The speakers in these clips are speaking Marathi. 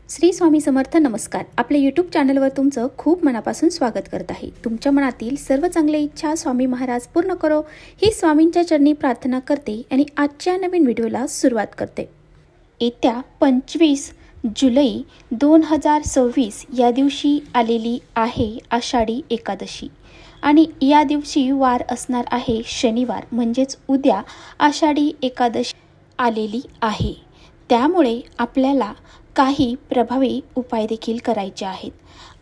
श्री स्वामी समर्थ नमस्कार. आपल्या यूट्यूब चॅनलवर तुमचं खूप मनापासून स्वागत करत आहे. तुमच्या मनातील सर्व चांगल्या इच्छा स्वामी महाराज पूर्ण करो ही स्वामींच्या चरणी प्रार्थना करते आणि आजच्या नवीन व्हिडिओला सुरुवात करते. येत्या 25 जुलै 2026 या दिवशी आलेली आहे आषाढी एकादशी आणि या दिवशी वार असणार आहे शनिवार, म्हणजेच उद्या आषाढी एकादशी आलेली आहे. त्यामुळे आपल्याला काही प्रभावी उपाय देखील करायचे आहेत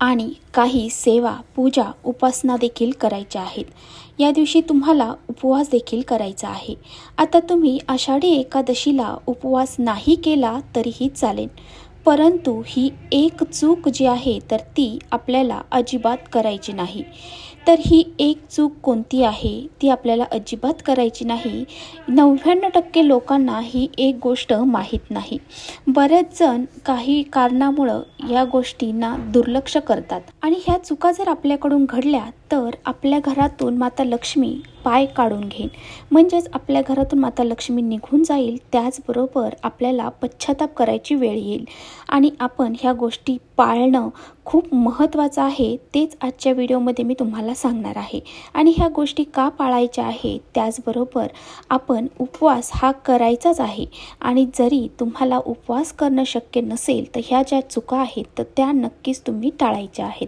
आणि काही सेवा, पूजा, उपासना देखील करायच्या आहेत. या दिवशी तुम्हाला उपवास देखील करायचा आहे. आता तुम्ही आषाढी एकादशीला उपवास नाही केला तरीही चालेल, परंतु ही एक चूक जी आहे तर ती आपल्याला अजिबात करायची नाही. तर ही एक चूक कोणती आहे ती आपल्याला अजिबात करायची नाही. 99% लोकांना ही एक गोष्ट माहीत नाही. बरेच जण काही कारणामुळं या गोष्टींना दुर्लक्ष करतात आणि ह्या चुका जर आपल्याकडून घडल्या तर आपल्या घरातून माता लक्ष्मी पाय काढून घेईल, म्हणजेच आपल्या घरातून माता लक्ष्मी निघून जाईल. त्याचबरोबर आपल्याला पश्चाताप करायची वेळ येईल आणि आपण ह्या गोष्टी पाळणं खूप महत्त्वाचं आहे. तेच आजच्या व्हिडिओमध्ये मी तुम्हाला सांगणार आहे आणि ह्या गोष्टी का पाळायच्या आहेत. त्याचबरोबर आपण उपवास हा करायचाच आहे आणि जरी तुम्हाला उपवास करणं शक्य नसेल तर ह्या ज्या चुका आहेत तर त्या नक्कीच तुम्ही टाळायच्या आहेत.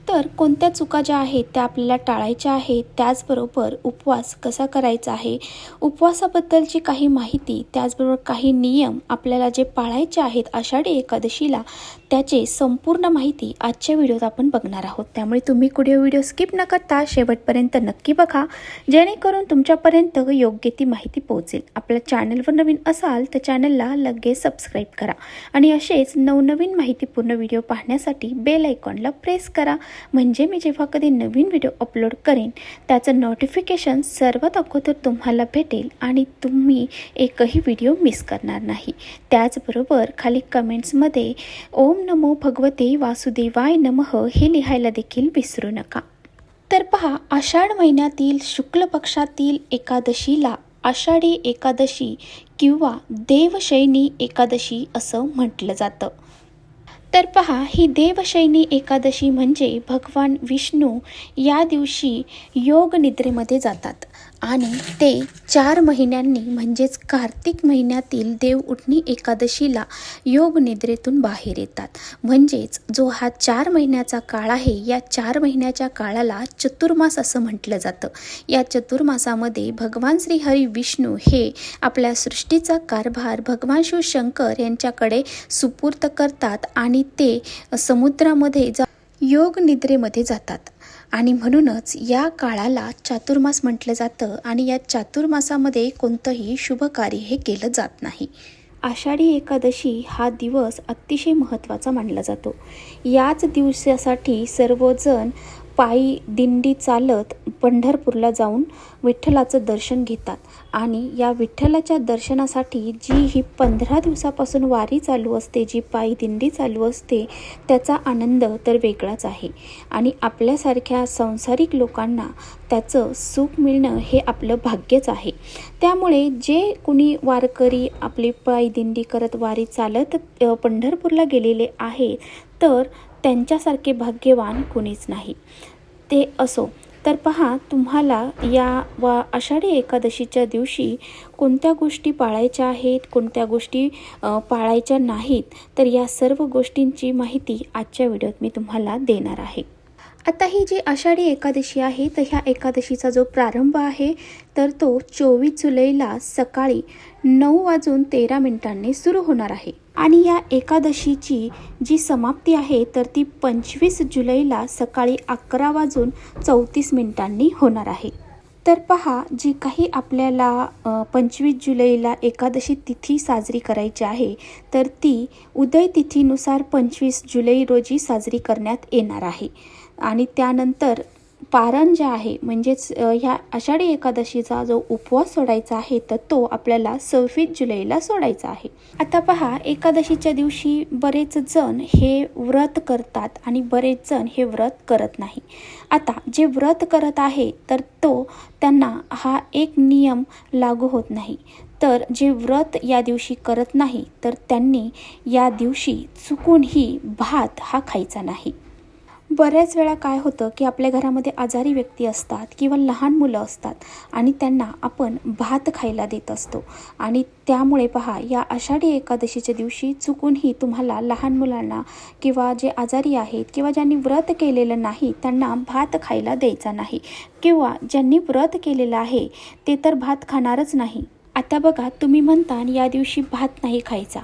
तर कोणत्या चुका ज्या आहेत त्या आपल्याला टाळायच्या आहेत, त्याचबरोबर उपवास कसा करायचा आहे, उपवासाबद्दलची काही माहिती, त्याचबरोबर काही नियम आपल्याला जे पाळायचे आहेत आषाढी एकादशीला त्याचे संपूर्ण माहिती आजच्या व्हिडिओत आपण बघणार आहोत. त्यामुळे तुम्ही व्हिडिओ स्किप न करता शेवटपर्यंत नक्की बघा, जेणेकरून तुमच्यापर्यंत योग्य ती माहिती पोहोचेल. आपल्या चॅनलवर नवीन असाल तर चॅनलला लगेच सबस्क्राईब करा आणि असेच नवनवीन माहितीपूर्ण व्हिडिओ पाहण्यासाठी बेल आयकॉनला प्रेस करा, म्हणजे मी जेव्हा कधी नवीन व्हिडिओ अपलोड करेन त्याचं नोटिफिकेशन सर्वात अगोदर तुम्हाला भेटेल आणि तुम्ही एकही व्हिडिओ मिस करणार नाही. त्याचबरोबर खाली कमेंट्समध्ये ओम नमो भगवते वासुदेवाय नमः हे लिहायला देखील विसरू नका. तर पहा, आषाढ महिन्यातील शुक्ल पक्षातील एकादशीला आषाढी एकादशी किंवा देवशयनी एकादशी असं म्हटलं जातं. तर पहा, ही देवशयनी एकादशी म्हणजे भगवान विष्णू या दिवशी योग निद्रेमध्ये जातात आणि ते 4 महिन्यांनी म्हणजेच कार्तिक महिन्यातील देव उठणी एकादशीला योग निद्रेतून बाहेर येतात. म्हणजेच जो हा 4 महिन्याचा काळ आहे या 4 महिन्याच्या काळाला चतुर्मास असं म्हटलं जातं. या चतुर्मासामध्ये भगवान श्री हरी विष्णू हे आपल्या सृष्टीचा कारभार भगवान शिव शंकर यांच्याकडे सुपूर्त करतात आणि ते समुद्रामध्ये योग निद्रेमध्ये जातात आणि म्हणूनच या काळाला चातुर्मास म्हटलं जातं आणि या चातुर्मासामध्ये कोणतंही शुभ कार्य हे केलं जात नाही. आषाढी एकादशी हा दिवस अतिशय महत्त्वाचा मानला जातो. याच दिवसासाठी सर्वजण पायी दिंडी चालत पंढरपूरला जाऊन विठ्ठलाचं दर्शन घेतात आणि या विठ्ठलाच्या दर्शनासाठी जी ही 15 दिवसापासून वारी चालू असते, जी पायी दिंडी चालू असते, त्याचा आनंद तर वेगळाच आहे आणि आपल्यासारख्या संसारिक लोकांना त्याचं सुख मिळणं हे आपलं भाग्यच आहे. त्यामुळे जे कुणी वारकरी आपली पायी दिंडी करत वारी चालत पंढरपूरला गेलेले आहे तर त्यांच्यासारखे भाग्यवान कुणीच नाही. ते असो, तर पहा, तुम्हाला या आषाढी एकादशीच्या दिवशी कोणत्या गोष्टी पाळायच्या आहेत, कोणत्या गोष्टी पाळायच्या नाहीत, तर या सर्व गोष्टींची माहिती आजच्या व्हिडिओत मी तुम्हाला देणार आहे. आता ही जी आषाढी एकादशी आहे तर ह्या एकादशीचा जो प्रारंभ आहे तर तो 24 जुलैला सकाळी 9:13 सुरू होणार आहे आणि या एकादशीची जी समाप्ती आहे तर ती 25 जुलैला सकाळी 11:34 होणार आहे. तर पहा, जी काही आपल्याला 25 जुलैला एकादशी तिथी साजरी करायची आहे तर ती उदय तिथीनुसार 25 जुलै रोजी साजरी करण्यात येणार आहे आणि त्यानंतर पारण जे आहे म्हणजेच ह्या आषाढी एकादशीचा जो उपवास सोडायचा आहे तर तो आपल्याला 26 जुलैला सोडायचा आहे. आता पहा, एकादशीच्या दिवशी बरेच जण हे व्रत करतात आणि बरेच जण हे व्रत करत नाही. आता जे व्रत करत आहे तर त्यांना हा एक नियम लागू होत नाही. तर जे व्रत या दिवशी करत नाही तर त्यांनी या दिवशी चुकूनही भात हा खायचा नाही. बऱ्याच वेळा काय होतं की आपल्या घरामध्ये आजारी व्यक्ती असतात किंवा लहान मुलं असतात आणि त्यांना आपण भात खायला देत असतो आणि त्यामुळे पहा, या आषाढी एकादशीच्या दिवशी चुकूनही तुम्हाला लहान मुलांना किंवा जे आजारी आहेत किंवा ज्यांनी व्रत केलेलं नाही त्यांना भात खायला द्यायचा नाही, किंवा ज्यांनी व्रत केलेलं आहे ते तर भात खाणारच नाही. आता बघा, तुम्ही म्हणता या दिवशी भात नाही खायचा,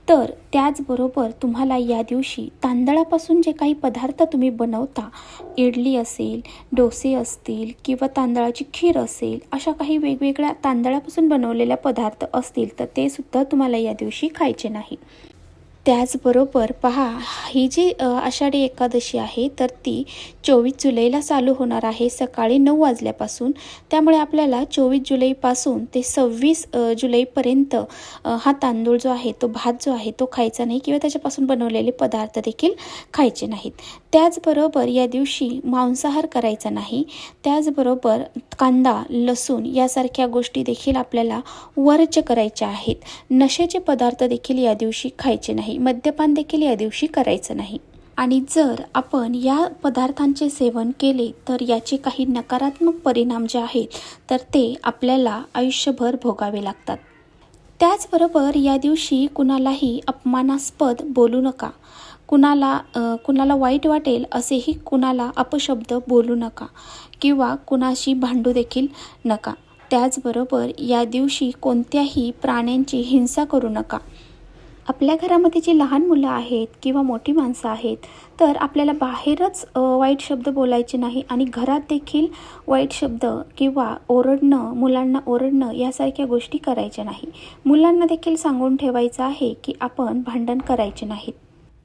तर त्याचबरोबर तुम्हाला या दिवशी तांदळापासून जे काही पदार्थ तुम्ही बनवता, इडली असेल, डोसे असतील किंवा तांदळाची खीर असेल, अशा काही वेगवेगळ्या तांदळापासून बनवलेल्या पदार्थ असतील तर ते सुद्धा तुम्हाला या दिवशी खायचे नाही. त्याचबरोबर पहा, ही जी आषाढी एकादशी आहे तर ती 24 जुलैला चालू होणार आहे सकाळी 9 वाजल्यापासून. त्यामुळे आपल्याला 24 जुलैपासून ते 26 जुलैपर्यंत हा तांदूळ जो आहे, तो भात जो आहे तो खायचा नाही किंवा त्याच्यापासून बनवलेले पदार्थ देखील खायचे नाहीत. त्याचबरोबर या दिवशी मांसाहार करायचा नाही. त्याचबरोबर कांदा, लसूण यासारख्या गोष्टी देखील आपल्याला वर्ज्य करायच्या आहेत. नशेचे पदार्थ देखील या दिवशी खायचे नाही. मद्यपान देखील या दिवशी करायचं नाही. आणि जर आपण या पदार्थांचे सेवन केले तर याचे काही नकारात्मक परिणाम जे आहेत तर ते आपल्याला आयुष्यभर भोगावे लागतात. त्याचबरोबर या दिवशी कुणालाही अपमानास्पद बोलू नका. कुणाला वाईट वाटेल असेही कुणाला अपशब्द बोलू नका किंवा कुणाशी भांडू देखील नका. त्याचबरोबर या दिवशी कोणत्याही प्राण्यांची हिंसा करू नका. आपल्या घरामध्ये जी लहान मुलं आहेत किंवा मोठी माणसं आहेत तर आपल्याला बाहेरच वाईट शब्द बोलायचे नाही आणि घरात देखील वाईट शब्द किंवा ओरडणं, मुलांना ओरडणं यासारख्या गोष्टी करायच्या नाही. मुलांना देखील सांगून ठेवायचं आहे की आपण भांडण करायचे नाहीत.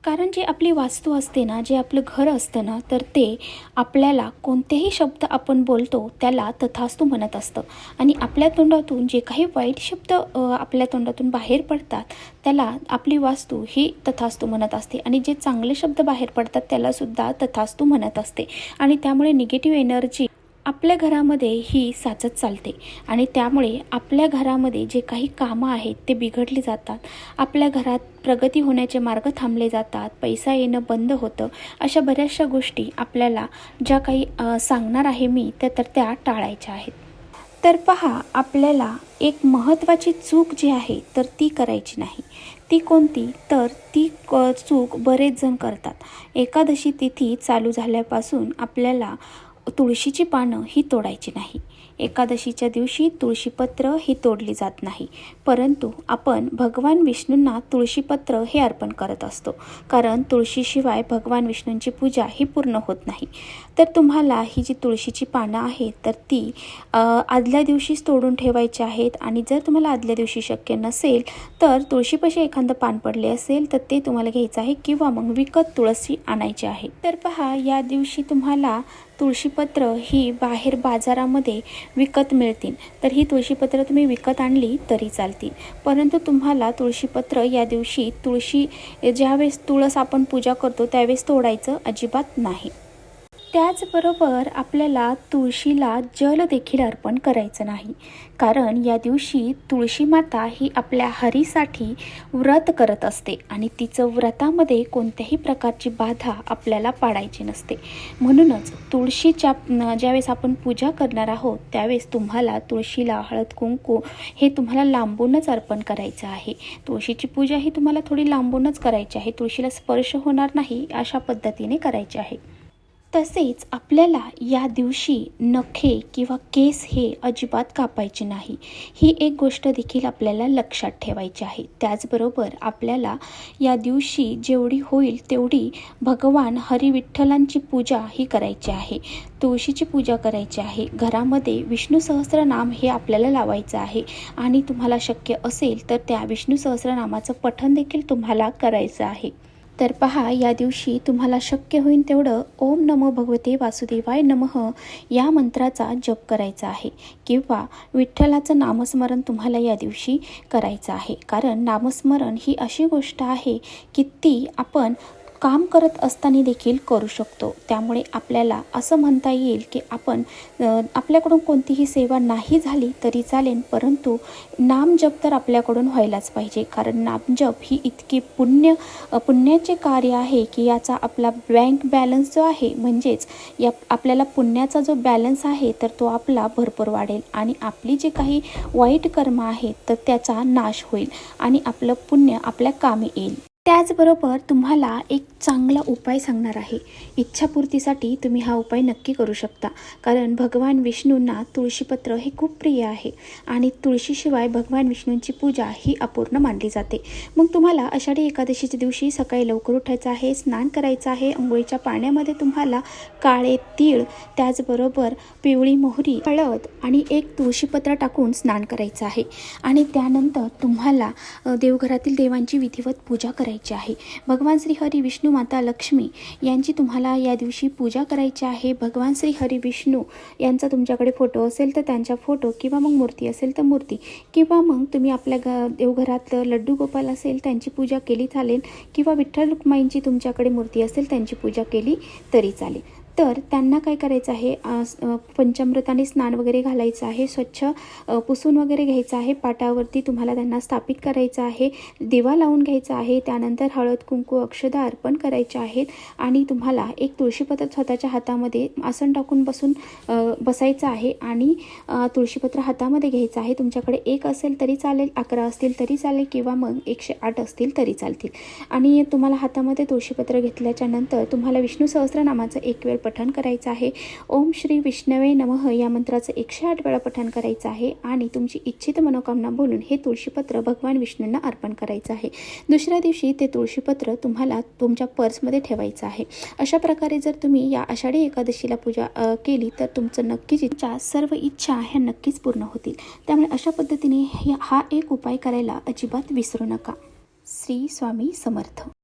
कारण जी आपली वास्तू असते ना, जे आपलं घर असतं ना, तर ते आपल्याला कोणतेही शब्द आपण बोलतो त्याला तथास्तु म्हणत असतं आणि आपल्या तोंडातून जे काही वाईट शब्द आपल्या तोंडातून बाहेर पडतात त्याला आपली वास्तू ही तथास्तु म्हणत असते आणि जे चांगले शब्द बाहेर पडतात त्यालासुद्धा तथास्तु म्हणत असते. आणि त्यामुळे निगेटिव्ह एनर्जी आपल्या घरामध्ये ही साचत चालते आणि त्यामुळे आपल्या घरामध्ये जे काही कामं आहेत ते बिघडली जातात. आपल्या घरात प्रगती होण्याचे मार्ग थांबले जातात, पैसा येणं बंद होतं. अशा बऱ्याचशा गोष्टी आपल्याला ज्या काही सांगणार आहे मी त्या टाळायच्या आहेत. तर पहा, आपल्याला एक महत्त्वाची चूक जी आहे तर ती करायची नाही. ती कोणती? तर ती चूक बरेच जण करतात. एकादशी तिथी चालू झाल्यापासून आपल्याला तुळशीची पानं ही तोडायची नाही. एकादशीच्या दिवशी तुळशीपत्र ही तोडली जात नाही, परंतु आपण भगवान विष्णूंना तुळशीपत्र हे अर्पण करत असतो. कारण तुळशीशिवाय भगवान विष्णूंची पूजा ही पूर्ण होत नाही. तर तुम्हाला ही जी तुळशीची पानं आहेत तर ती आदल्या दिवशीच तोडून ठेवायची आहेत. आणि जर तुम्हाला आदल्या दिवशी शक्य नसेल तर तुळशीपाशी एखादं पान पडले असेल तर ते तुम्हाला घ्यायचं आहे किंवा मग विकत तुळशी आणायची आहे. तर पहा, या दिवशी तुम्हाला तुळशीपत्र ही बाहेर बाजारामध्ये विकत मिळतील. तर ही तुळशीपत्र तुम्ही विकत आणली तरी चालतील, परंतु तुम्हाला तुळशीपत्र या दिवशी ज्यावेळेस तुळस आपण पूजा करतो त्यावेळेस तोडायचं अजिबात नाही. त्याचबरोबर आपल्याला तुळशीला जल देखील अर्पण करायचं नाही. कारण या दिवशी तुळशी माता ही आपल्या हरीसाठी व्रत करत असते आणि तिचं व्रतामध्ये कोणत्याही प्रकारची बाधा आपल्याला पाडायची नसते. म्हणूनच तुळशीच्या ज्यावेळेस आपण पूजा करणार आहोत त्यावेळेस तुम्हाला तुळशीला हळद कुंकू हे तुम्हाला लांबूनच अर्पण करायचं आहे. तुळशीची पूजा ही तुम्हाला थोडी लांबूनच करायची आहे. तुळशीला स्पर्श होणार नाही अशा पद्धतीने करायची आहे. तसेच आपल्याला या दिवशी नखे किंवा केस हे अजिबात कापायचे नाही. ही एक गोष्ट देखील आपल्याला लक्षात ठेवायची आहे. त्याचबरोबर आपल्याला या दिवशी जेवढी होईल तेवढी भगवान हरिविठ्ठलांची पूजा ही करायची आहे. तुळशीची पूजा करायची आहे. घरामध्ये विष्णू सहस्त्रनाम हे आपल्याला लावायचं आहे आणि तुम्हाला शक्य असेल तर त्या विष्णू सहस्त्रनामाचं पठण देखील तुम्हाला करायचं आहे. तर पहा, या दिवशी तुम्हाला शक्य होईल तेवढं ओम नमो भगवते वासुदेवाय नमः या मंत्राचा जप करायचा आहे किंवा विठ्ठलाचं नामस्मरण तुम्हाला या दिवशी करायचं आहे. कारण नामस्मरण ही अशी गोष्ट आहे की ती आपण काम करत असताना देखील करू शकतो. त्यामुळे आपल्याला असं म्हणता येईल की आपल्याकडून कोणतीही सेवा नाही झाली तरी चालेल, परंतु नामजप तर आपल्याकडून व्हायलाच पाहिजे. कारण नामजप ही इतकी पुण्याचे कार्य आहे की याचा आपला बँक बॅलन्स जो आहे, म्हणजेच आपल्याला पुण्याचा जो बॅलन्स आहे तर तो आपला भरपूर वाढेल आणि आपली जे काही वाईट कर्म आहेत तर त्याचा नाश होईल आणि आपलं पुण्य आपल्या कामी येईल. त्याचबरोबर तुम्हाला एक चांगला उपाय सांगणार आहे. इच्छापूर्तीसाठी तुम्ही हा उपाय नक्की करू शकता. कारण भगवान विष्णूंना तुळशीपत्र हे खूप प्रिय आहे आणि तुळशीशिवाय भगवान विष्णूंची पूजा ही अपूर्ण मानली जाते. मग तुम्हाला आषाढी एकादशीच्या दिवशी सकाळी लवकर उठायचं आहे, स्नान करायचं आहे. अंघोळीच्या पाण्यामध्ये तुम्हाला काळे तीळ, त्याचबरोबर पिवळी मोहरी, हळद आणि एक तुळशीपत्र टाकून स्नान करायचं आहे. आणि त्यानंतर तुम्हाला देवघरातील देवांची विधिवत पूजा करायची आहे. भगवान श्री हरी विष्णू माता लक्ष्मी यांची तुम्हाला या दिवशी पूजा करायची आहे. भगवान श्री हरी विष्णू यांचा तुमच्याकडे फोटो असेल तर त्यांचा फोटो, किंवा मग मूर्ती असेल तर मूर्ती, किंवा मग तुम्ही आपल्या देवघरात लड्डू गोपाल असेल त्यांची पूजा केली चालेल, किंवा विठ्ठल रुक्माईंची तुमच्याकडे मूर्ती असेल त्यांची पूजा केली तरी चालेल. तर त्यांना काय करायचं आहे, पंचामृताने स्नान वगैरे घालायचं आहे, स्वच्छ पुसून वगैरे घ्यायचं आहे. पाटावरती तुम्हाला त्यांना स्थापित करायचं आहे, दिवा लावून घ्यायचा आहे. त्यानंतर हळद कुंकू अक्षदा अर्पण करायचे आहेत आणि तुम्हाला एक तुळशीपत्र स्वतःच्या हातामध्ये आसन टाकून बसायचं आहे आणि तुळशीपत्र हातामध्ये घ्यायचं आहे. तुमच्याकडे एक असेल तरी चालेल, 11 असतील तरी चालेल, किंवा मग 108 असतील तरी चालतील. आणि तुम्हाला हातामध्ये तुळशीपत्र घेतल्याच्या नंतर तुम्हाला विष्णू सहस्त्रनामाचं एक वेळ पठण करायचं आहे. ओम श्री विष्णवे नमः या मंत्राचं 108 वेळा पठण करायचं आहे आणि तुमची इच्छित मनोकामना बोलून हे तुळशीपत्र भगवान विष्णूंना अर्पण करायचं आहे. दुसऱ्या दिवशी ते तुळशीपत्र तुम्हाला तुमच्या पर्समध्ये ठेवायचं आहे. अशा प्रकारे जर तुम्ही या आषाढी एकादशीला पूजा केली तर तुमचं नक्कीच सर्व इच्छा ह्या नक्कीच पूर्ण होतील. त्यामुळे अशा पद्धतीने हा एक उपाय करायला अजिबात विसरू नका. श्री स्वामी समर्थ.